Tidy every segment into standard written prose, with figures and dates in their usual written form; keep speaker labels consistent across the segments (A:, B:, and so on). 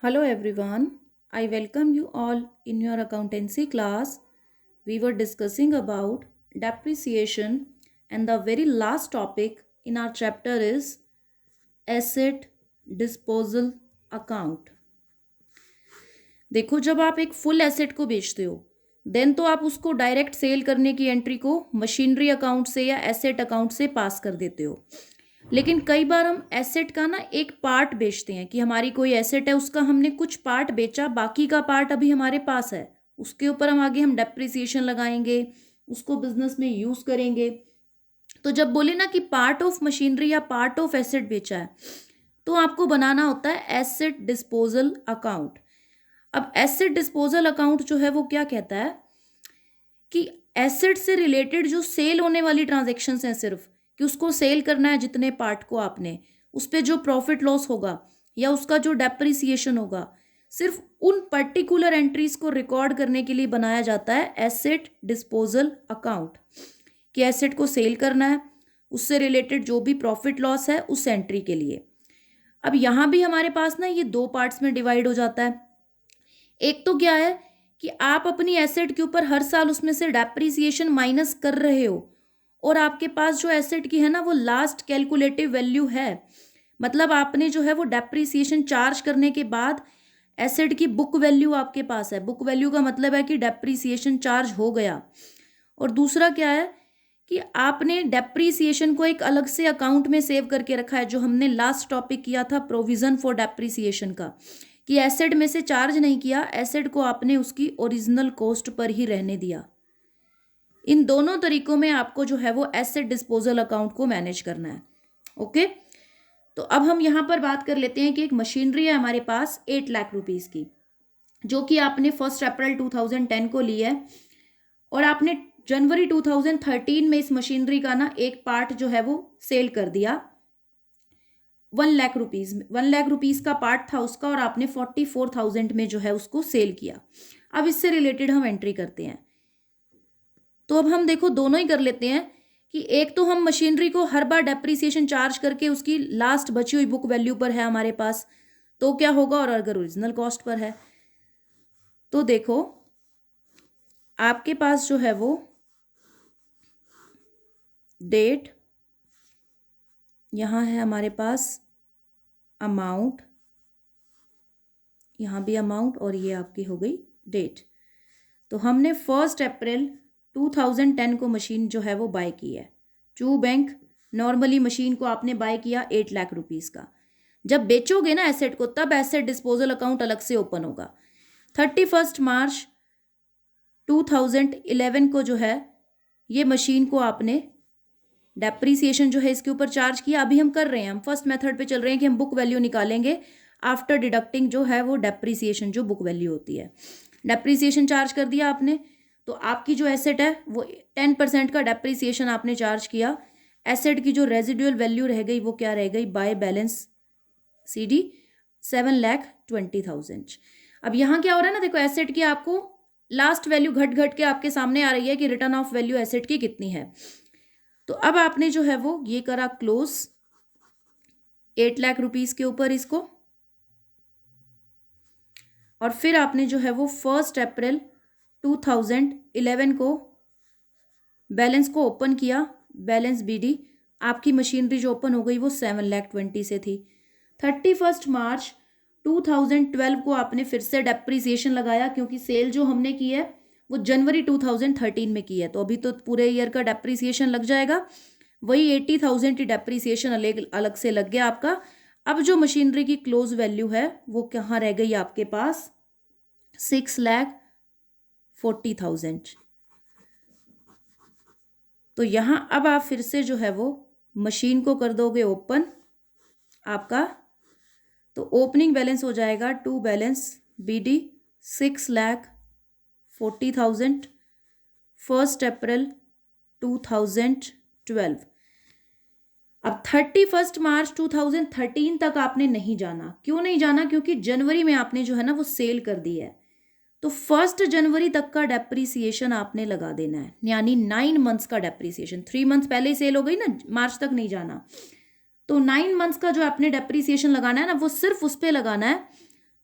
A: Hello everyone. I welcome you all in your accountancy class. We were discussing about depreciation and the very last topic in our chapter is asset disposal account. देखो जब आप एक full asset को बेचते हो then तो आप उसको डायरेक्ट सेल करने की एंट्री को मशीनरी अकाउंट से या एसेट अकाउंट से पास कर देते हो। लेकिन कई बार हम एसेट का ना एक पार्ट बेचते हैं कि हमारी कोई एसेट है उसका हमने कुछ पार्ट बेचा, बाकी का पार्ट अभी हमारे पास है, उसके ऊपर हम डेप्रिसिएशन लगाएंगे, उसको बिजनेस में यूज करेंगे। तो जब बोले ना कि पार्ट ऑफ मशीनरी या पार्ट ऑफ एसेट बेचा है तो आपको बनाना होता है एसेट डिस्पोजल अकाउंट। अब एसेट डिस्पोजल अकाउंट जो है वो क्या कहता है कि एसेट से रिलेटेड जो सेल होने वाली ट्रांजेक्शन्स हैं, सिर्फ कि उसको सेल करना है जितने पार्ट को आपने, उस पर जो प्रॉफिट लॉस होगा या उसका जो डेप्रिसिएशन होगा, सिर्फ उन पर्टिकुलर एंट्रीज को रिकॉर्ड करने के लिए बनाया जाता है एसेट डिस्पोजल अकाउंट। कि एसेट को सेल करना है, उससे रिलेटेड जो भी प्रॉफिट लॉस है उस एंट्री के लिए। अब यहाँ भी हमारे पास ना ये दो पार्ट्स में डिवाइड हो जाता है। एक तो क्या है कि आप अपनी एसेट के ऊपर हर साल उसमें से डेप्रिसिएशन माइनस कर रहे हो और आपके पास जो एसेट की है ना वो लास्ट कैलकुलेटिव वैल्यू है, मतलब आपने जो है वो डेप्रिसिएशन चार्ज करने के बाद एसेट की बुक वैल्यू आपके पास है। बुक वैल्यू का मतलब है कि डेप्रिसिएशन चार्ज हो गया। और दूसरा क्या है कि आपने डेप्रिसिएशन को एक अलग से अकाउंट में सेव करके रखा है, जो हमने लास्ट टॉपिक किया था प्रोविजन फॉर डेप्रिसिएशन का, कि एसेट में से चार्ज नहीं किया, एसेट को आपने उसकी ओरिजिनल कॉस्ट पर ही रहने दिया। इन दोनों तरीकों में आपको जो है वो एसेट डिस्पोजल अकाउंट को मैनेज करना है। ओके, तो अब हम यहाँ पर बात कर लेते हैं कि एक मशीनरी है हमारे पास 8 लाख रुपीस की, जो कि आपने 1 अप्रैल 2010 को ली है और आपने जनवरी 2013 में इस मशीनरी का ना एक पार्ट जो है वो सेल कर दिया 1 लाख रुपीज में। 1 लाख रुपीज का पार्ट था उसका और आपने 44,000 में जो है उसको सेल किया। अब इससे रिलेटेड हम एंट्री करते हैं। तो अब हम देखो दोनों ही कर लेते हैं कि एक तो हम मशीनरी को हर बार डेप्रिसिएशन चार्ज करके उसकी लास्ट बची हुई बुक वैल्यू पर है हमारे पास, तो क्या होगा, और अगर ओरिजिनल कॉस्ट पर है तो देखो आपके पास जो है वो डेट, यहाँ है हमारे पास अमाउंट, यहाँ भी अमाउंट और ये आपकी हो गई डेट। तो हमने 1 अप्रैल 2010 को मशीन जो है वो बाय की है। चू बैंक नॉर्मली मशीन को आपने बाय किया 8 लाख रुपीस का। जब बेचोगे ना एसेट को तब एसेट डिस्पोजल अकाउंट अलग से ओपन होगा। 31 मार्च 2011 को जो है ये मशीन को आपने डेप्रीसिएशन जो है इसके ऊपर चार्ज किया। अभी हम कर रहे हैं, हम फर्स्ट मेथड पे चल रहे हैं कि हम बुक वैल्यू निकालेंगे आफ्टर डिडक्टिंग जो है वो डेप्रीसिएशन जो बुक वैल्यू होती है। डेप्रीसिएशन चार्ज कर दिया आपने, तो आपकी जो एसेट है वो 10% का डेप्रीसिएशन आपने चार्ज किया। एसेट की जो रेजिडुअल वैल्यू रह गई वो क्या रह गई, बाय बैलेंस CD 7,20,000। अब यहाँ क्या हो रहा है ना, देखो एसेट की आपको लास्ट वैल्यू घट घट के आपके सामने आ रही है कि रिटर्न ऑफ वैल्यू एसेट की कितनी है। तो अब आपने जो है वो ये करा क्लोज 8 लाख रुपीस के ऊपर इसको, और फिर आपने जो है वो 1 अप्रैल 2011 को बैलेंस को ओपन किया, बैलेंस BD। आपकी मशीनरी जो ओपन हो गई वो 7,20,000 से थी। 31 मार्च 2012 को आपने फिर से डेप्रीसिएशन लगाया, क्योंकि सेल जो हमने की है वो जनवरी 2013 में की है, तो अभी तो पूरे ईयर का डेप्रीसिएशन लग जाएगा। वही 80,000 की डेप्रीसिएशन अलग से लग गया आपका। अब जो मशीनरी की क्लोज वैल्यू है वो कहाँ रह गई आपके पास, 6,40,000। तो यहाँ अब आप फिर से जो है वो मशीन को कर दोगे ओपन आपका, तो ओपनिंग बैलेंस हो जाएगा टू बैलेंस BD 6,40,000 1 अप्रैल 2012। अब 31 मार्च 2013 तक आपने नहीं जाना। क्यों नहीं जाना, क्योंकि जनवरी में आपने जो है ना वो सेल कर दी है, तो 1 जनवरी तक का डेप्रीसिएशन आपने लगा देना है, यानी 9 मंथ्स का डेप्रीसिएशन। 3 मंथ्स पहले ही सेल हो गई ना, मार्च तक नहीं जाना। तो 9 मंथ्स का जो आपने डेप्रीसिएशन लगाना है ना वो सिर्फ उस पर लगाना है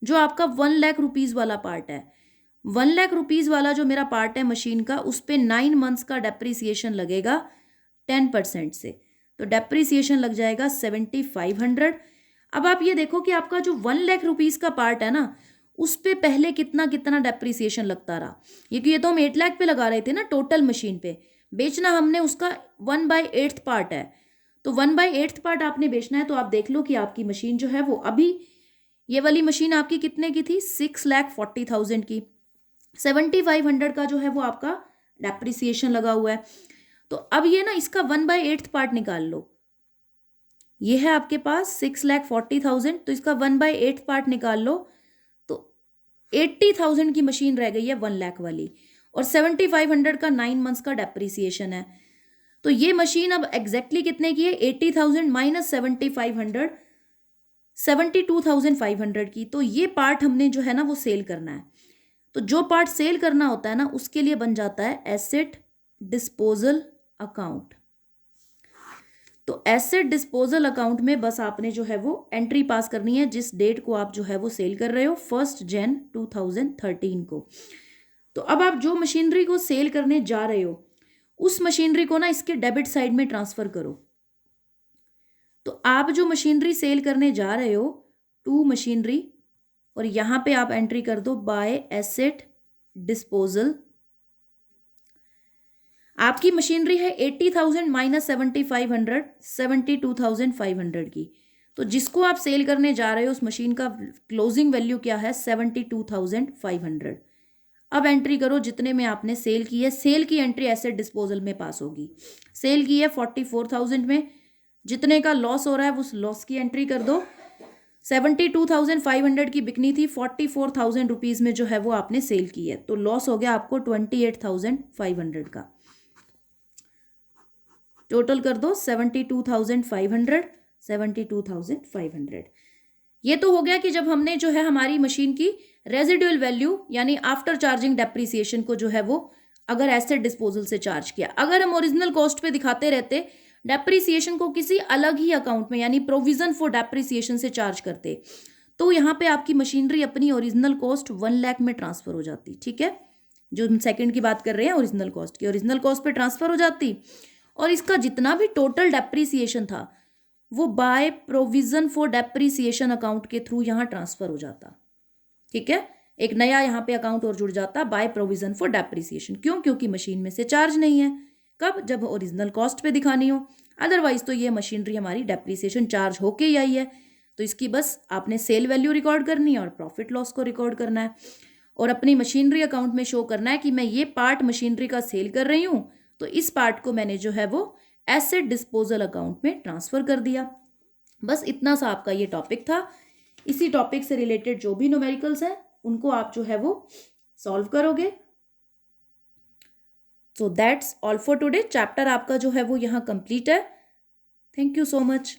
A: जो आपका 1 लाख रुपीज़ वाला पार्ट है, 1 लाख रुपीज़ वाला जो मेरा पार्ट है मशीन का, उस पे 9 मंथ्स का डेप्रीसिएशन लगेगा 10% से, तो डेप्रीसिएशन लग जाएगा 7500। अब आप ये देखो कि आपका जो 1 लाख रुपीज़ का पार्ट है ना, उस पे पहले कितना कितना डेप्रीसिएशन लगता रहा, क्योंकि ये तो हम 8 लाख पे लगा रहे थे ना टोटल मशीन पे, बेचना हमने उसका 1/8 पार्ट है, तो 1/8 पार्ट आपने बेचना है। तो आप देख लो कि आपकी मशीन जो है वो अभी, ये वाली मशीन आपकी कितने की थी, 6,40,000 की, 7,500 का जो है वो आपका डेप्रिसिएशन लगा हुआ है। तो अब ये ना इसका 1/8 पार्ट निकाल लो, ये है आपके पास 6,40,000, तो इसका 1/8 पार्ट निकाल लो, तो 80,000 की मशीन रह गई है 1 लाख वाली, और 7,500 का 9 मंथ्स का डेप्रिसिएशन है। तो ये मशीन अब एग्जैक्टली कितने की है, 80,000 माइनस 7,500, 72,500 की। तो ये पार्ट हमने जो है ना वो सेल करना है। तो जो पार्ट सेल करना होता है ना, उसके लिए बन जाता है एसेट डिस्पोजल अकाउंट। तो एसेट डिस्पोजल अकाउंट में बस आपने जो है वो एंट्री पास करनी है, जिस डेट को आप जो है वो सेल कर रहे हो, 1 जनवरी 2013 को। तो अब आप जो मशीनरी को सेल करने जा रहे हो, उस मशीनरी को ना इसके डेबिट साइड में ट्रांसफर करो। तो आप जो मशीनरी सेल करने जा रहे हो, टू मशीनरी, और यहां पे आप एंट्री कर दो बाय एसेट डिस्पोजल। आपकी मशीनरी है 80,000 माइनस 7,500, 72,500 की। तो जिसको आप सेल करने जा रहे हो उस मशीन का क्लोजिंग वैल्यू क्या है, 72,500। अब एंट्री करो जितने में आपने सेल की है, सेल की एंट्री एसेट डिस्पोजल में पास होगी। सेल की है 44,000 में, जितने का लॉस हो रहा है उस लॉस की एंट्री कर दो। 72,500 की बिकनी थी, 44,000 रुपीज़ में जो है वो आपने सेल की है, तो लॉस हो गया आपको 28,500 का। टोटल कर दो 72,500, 72,500। ये तो हो गया कि जब हमने जो है हमारी मशीन की रेजिडुअल वैल्यू यानी आफ्टर चार्जिंग डेप्रिसिएशन को जो है वो अगर एसेट डिस्पोजल से चार्ज किया। अगर हम ओरिजिनल कॉस्ट पे दिखाते रहते डेप्रिसिएशन को किसी अलग ही अकाउंट में यानी प्रोविजन फॉर डेप्रिसिएशन से चार्ज करते, तो यहाँ पे आपकी मशीनरी अपनी ओरिजिनल कॉस्ट 1 लाख में ट्रांसफर हो जाती। ठीक है, जो हम सेकंड की बात कर रहे हैं ओरिजिनल कॉस्ट की, ओरिजिनल कॉस्ट पे ट्रांसफर हो जाती, और इसका जितना भी टोटल डेप्रिसिएशन था वो by provision for depreciation account के थ्रू यहाँ ट्रांसफर हो जाता। ठीक है, एक नया यहाँ पे अकाउंट और जुड़ जाता बाय प्रोविजन फॉर डेप्रिसिएशन। क्यों? क्योंकि मशीन में से चार्ज नहीं है। कब? जब ओरिजिनल कॉस्ट पे दिखानी हो, अदरवाइज तो ये मशीनरी हमारी डेप्रिसिएशन चार्ज होके ही आई है, तो इसकी बस आपने सेल वैल्यू रिकॉर्ड करनी है और प्रॉफिट लॉस को रिकॉर्ड करना है, और अपनी मशीनरी अकाउंट में शो करना है कि मैं ये पार्ट मशीनरी का सेल कर रही हूँ, तो इस पार्ट को मैंने जो है वो एसेट डिस्पोजल अकाउंट में ट्रांसफर कर दिया। बस इतना सा आपका ये टॉपिक था। इसी टॉपिक से रिलेटेड जो भी न्यूमेरिकल्स हैं उनको आप जो है वो सॉल्व करोगे। So that's all for today. Chapter आपका जो है वो यहाँ कंप्लीट है। Thank you so much.